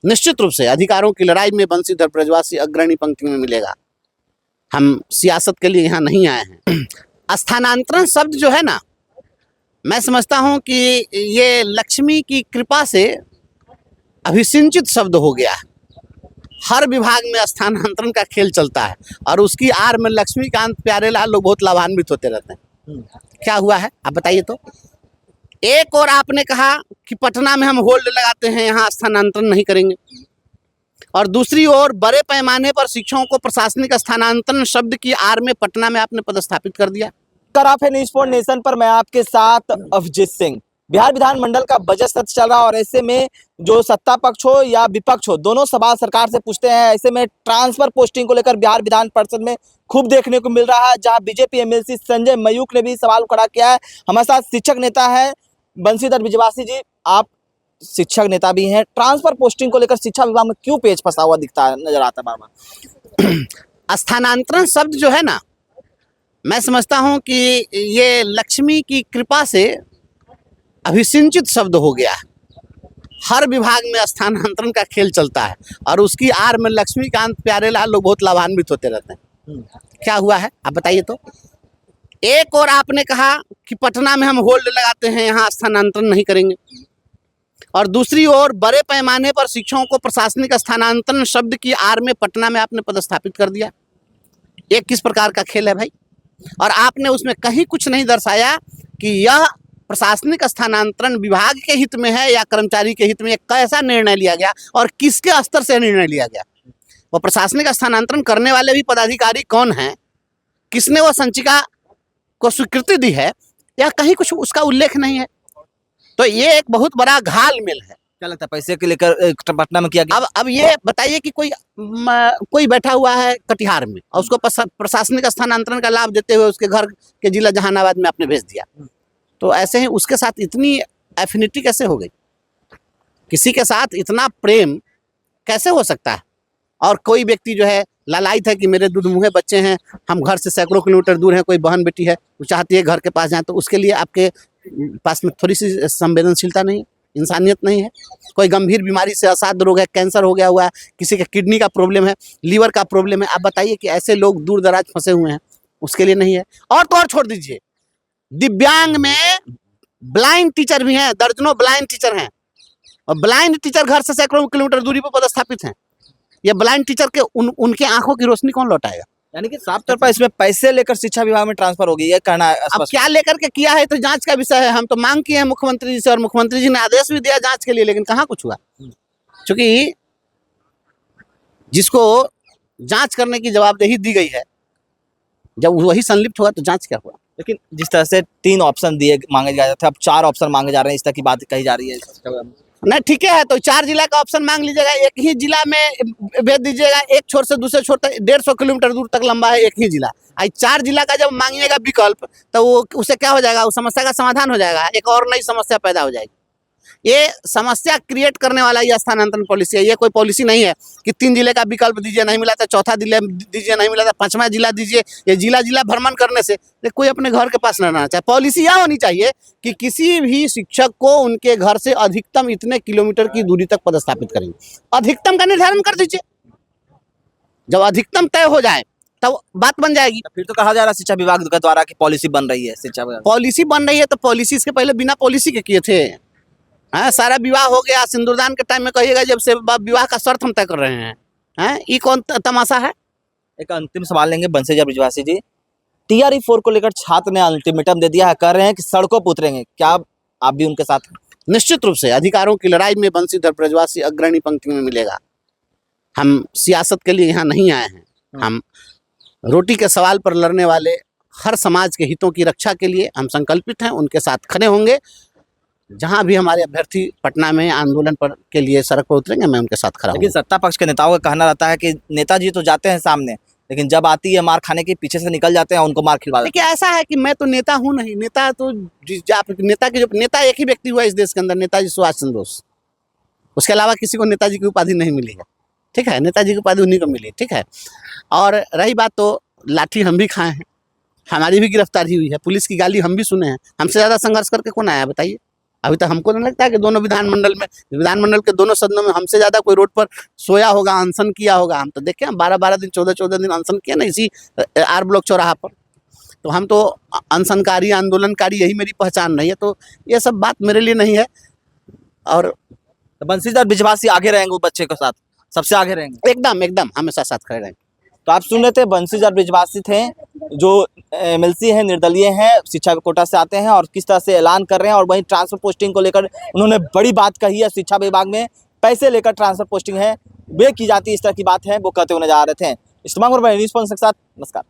निश्चित रूप से अधिकारों की लड़ाई में बंशीधर ब्रजवासी अग्रणी पंक्ति में मिलेगा। हम सियासत के लिए यहाँ नहीं आए हैं। स्थानांतरण शब्द जो है ना, मैं समझता हूँ कि ये लक्ष्मी की कृपा से अभिसिंचित शब्द हो गया है। हर विभाग में स्थानांतरण का खेल चलता है और उसकी आड़ में लक्ष्मीकांत प्यारेलाल लोग बहुत लाभान्वित होते रहते हैं। क्या हुआ है आप बताइए तो। एक और आपने कहा कि पटना में हम होल्ड लगाते हैं, यहाँ स्थानांतरण नहीं करेंगे, और दूसरी ओर बड़े पैमाने पर शिक्षकों को प्रशासनिक स्थानांतरण शब्द की आड़ में पटना में आपने पदस्थापित कर दिया। कराफे न्यूज़ फॉर नेशन पर मैं आपके साथ अभिजीत सिंह। बिहार विधानमंडल का बजट सत्र चल रहा है और ऐसे में जो सत्ता पक्ष हो या विपक्ष हो, दोनों सवाल सरकार से पूछते हैं। ऐसे में ट्रांसफर पोस्टिंग को लेकर बिहार विधान परिषद में खूब देखने को मिल रहा है, जहां बीजेपी एमएलसी संजय मयूख ने भी सवाल खड़ा किया है। हमारे साथ शिक्षक नेता है बंशीधर ब्रजवासी जी, आप शिक्षक नेता भी हैं। ट्रांसफर पोस्टिंग को लेकर शिक्षा विभाग में क्यों पेच फंसा हुआ दिखता है, नजर आता है बार बार? स्थानांतरण शब्द जो है ना, मैं समझता हूँ कि ये लक्ष्मी की कृपा से अभिसिंचित शब्द हो गया है। हर विभाग में स्थानांतरण का खेल चलता है और उसकी आड़ में लक्ष्मीकांत प्यारेलाल लोग बहुत लाभान्वित होते रहते हैं। क्या हुआ है आप बताइए तो। एक और आपने कहा कि पटना में हम होल्ड लगाते हैं, यहाँ स्थानांतरण नहीं करेंगे, और दूसरी ओर बड़े पैमाने पर शिक्षकों को प्रशासनिक स्थानांतरण शब्द की आड़ में पटना में आपने पदस्थापित कर दिया। ये किस प्रकार का खेल है भाई? और आपने उसमें कहीं कुछ नहीं दर्शाया कि यह प्रशासनिक स्थानांतरण विभाग के हित में है या कर्मचारी के हित में। कैसा निर्णय लिया गया और किसके स्तर से निर्णय लिया गया? वो प्रशासनिक स्थानांतरण करने वाले भी पदाधिकारी कौन हैं, किसने वो संचिका को स्वीकृति दी है, या कहीं कुछ उसका उल्लेख नहीं है। तो ये एक बहुत बड़ा घालमेल है। क्या लगता है पैसे के लेकर पटना में किया गया? अब ये बताइए कि कोई बैठा हुआ है कटिहार में और उसको प्रशासनिक स्थानांतरण का लाभ देते हुए उसके घर के जिला जहानाबाद में आपने भेज दिया, तो ऐसे ही उसके साथ इतनी एफिनिटी कैसे हो गई? किसी के साथ इतना प्रेम कैसे हो सकता है? और कोई व्यक्ति जो है लालायित है कि मेरे दुधमुहे बच्चे हैं, हम घर से सैकड़ों किलोमीटर दूर हैं, कोई बहन बेटी है वो चाहती है घर के पास जाए, तो उसके लिए आपके पास में थोड़ी सी संवेदनशीलता नहीं है, इंसानियत नहीं है? कोई गंभीर बीमारी से असाध्य रोग है, कैंसर हो गया हुआ है, किसी के किडनी का प्रॉब्लम है, लीवर का प्रॉब्लम है, आप बताइए कि ऐसे लोग दूर दराज फंसे हुए हैं, उसके लिए नहीं है। और तो और छोड़ दीजिए, दिव्यांग में ब्लाइंड टीचर भी हैं, दर्जनों ब्लाइंड टीचर हैं, और ब्लाइंड टीचर घर से सैकड़ों किलोमीटर दूरी पर पदस्थापित हैं। ये ब्लाइंड टीचर के उनके आंखों की रोशनी कौन लौटाएगा? यानी कि साफ तौर पर इसमें पैसे लेकर शिक्षा विभाग में ट्रांसफर होगी, ये कहना है। अब क्या लेकर के किया है तो जांच का विषय है। हम तो मांग किए हैं मुख्यमंत्री जी से और मुख्यमंत्री जी ने आदेश भी दिया जांच के लिए, लेकिन कहाँ कुछ हुआ। क्योंकि जिसको जांच करने की जवाबदेही दी गई है, जब वही संलिप्त हुआ तो जांच क्या हुआ? लेकिन जिस तरह से 3 ऑप्शन मांगे जा रहे थे, अब 4 ऑप्शन मांगे जा रहे हैं, इस तरह की बात कही जा रही है। नहीं, ठीक है, तो 4 जिला का ऑप्शन मांग लीजिएगा, एक ही जिला में भेज दीजिएगा, एक छोर से दूसरे छोर तक 150 किलोमीटर दूर तक लंबा है एक ही जिला। 4 जिला का जब मांगिएगा विकल्प, तो वो उससे क्या हो जाएगा? उस समस्या का समाधान हो जाएगा, एक और नई समस्या पैदा हो जाएगी। ये समस्या क्रिएट करने वाला ये स्थानांतरण पॉलिसी है। ये कोई पॉलिसी नहीं है कि 3 जिले का विकल्प दीजिए, नहीं मिला था चौथा जिला दीजिए, नहीं मिला था 5वां जिला दीजिए। ये जिला जिला भ्रमण करने से कोई अपने घर के पास न रहना चाहे। पॉलिसी यह होनी चाहिए कि किसी भी शिक्षक को उनके घर से अधिकतम इतने किलोमीटर की दूरी तक पदस्थापित करेंगे। अधिकतम का निर्धारण कर दीजिए, जब अधिकतम तय हो जाए तब बात बन जाएगी। फिर तो कहा जा रहा है शिक्षा विभाग के द्वारा कि पॉलिसी बन रही है। शिक्षा पॉलिसी बन रही है तो पॉलिसी इसके पहले बिना पॉलिसी के किए थे। हाँ, सारा विवाह हो गया, सिंदूरदान के टाइम में कहिएगा जब से विवाह का शर्त हम तय कर रहे हैं। हैं, ये कौन तमाशा है? एक अंतिम सवाल लेंगे बंशीधर ब्रजवासी जी। TRE 4 को लेकर छात्र ने अल्टीमेटम दे दिया है, कह रहे हैं कि सड़कों पर उतरेंगे, क्या आप भी उनके साथ हैं? निश्चित रूप से अधिकारों की लड़ाई में बंशीधर ब्रजवासी अग्रणी पंक्ति में मिलेगा। हम सियासत के लिए यहाँ नहीं आए हैं। हम रोटी के सवाल पर लड़ने वाले हर समाज के हितों की रक्षा के लिए हम संकल्पित हैं, उनके साथ खड़े होंगे। जहां भी हमारे अभ्यर्थी पटना में आंदोलन पर के लिए सड़क पर उतरेंगे, मैं उनके साथ खड़ा हूं। लेकिन सत्ता पक्ष के नेताओं का कहना रहता है कि नेताजी तो जाते हैं सामने, लेकिन जब आती है मार खाने के पीछे से निकल जाते हैं, उनको मार खिलवा। देखिए, ऐसा है कि मैं तो नेता हूं नहीं। नेता तो नेता के जो नेता एक ही व्यक्ति हुआ इस देश के अंदर, नेताजी सुभाष चंद्र बोस। उसके अलावा किसी को नेताजी की उपाधि नहीं मिली है, ठीक है? नेताजी की उपाधि उन्हीं को मिली, ठीक है? और रही बात, तो लाठी हम भी खाए हैं, हमारी भी गिरफ्तारी हुई है, पुलिस की गाली हम भी सुने हैं। हमसे ज़्यादा संघर्ष करके कौन आया बताइए? अभी तक हमको नहीं लगता है कि दोनों विधानमंडल के दोनों सदनों में हमसे ज्यादा कोई रोड पर सोया होगा, अनशन किया होगा। हम तो देखे हैं 12-12 दिन, 14-14 दिन अनशन किया ना इसी आर ब्लॉक चौराहा पर। तो हम तो अनशनकारी, आंदोलनकारी, यही मेरी पहचान नहीं है। तो ये सब बात मेरे लिए नहीं है। और तो बंसीधर ब्रिजवासी आगे रहेंगे उस बच्चे के साथ, सबसे आगे रहेंगे। एकदम एकदम हमेशा साथ खड़े रहेंगे। तो आप सुन रहे थे, बंसीधर ब्रिजवासी थे जो एमएलसी हैं, निर्दलीय हैं, शिक्षा कोटा से आते हैं और किस तरह से ऐलान कर रहे हैं। और वहीं ट्रांसफर पोस्टिंग को लेकर उन्होंने बड़ी बात कही है। शिक्षा विभाग में पैसे लेकर ट्रांसफर पोस्टिंग है वे की जाती है, इस तरह की बात है वो कहते हुए नजर आ रहे थे। इस्तेमाल न्यूज़ के साथ नमस्कार।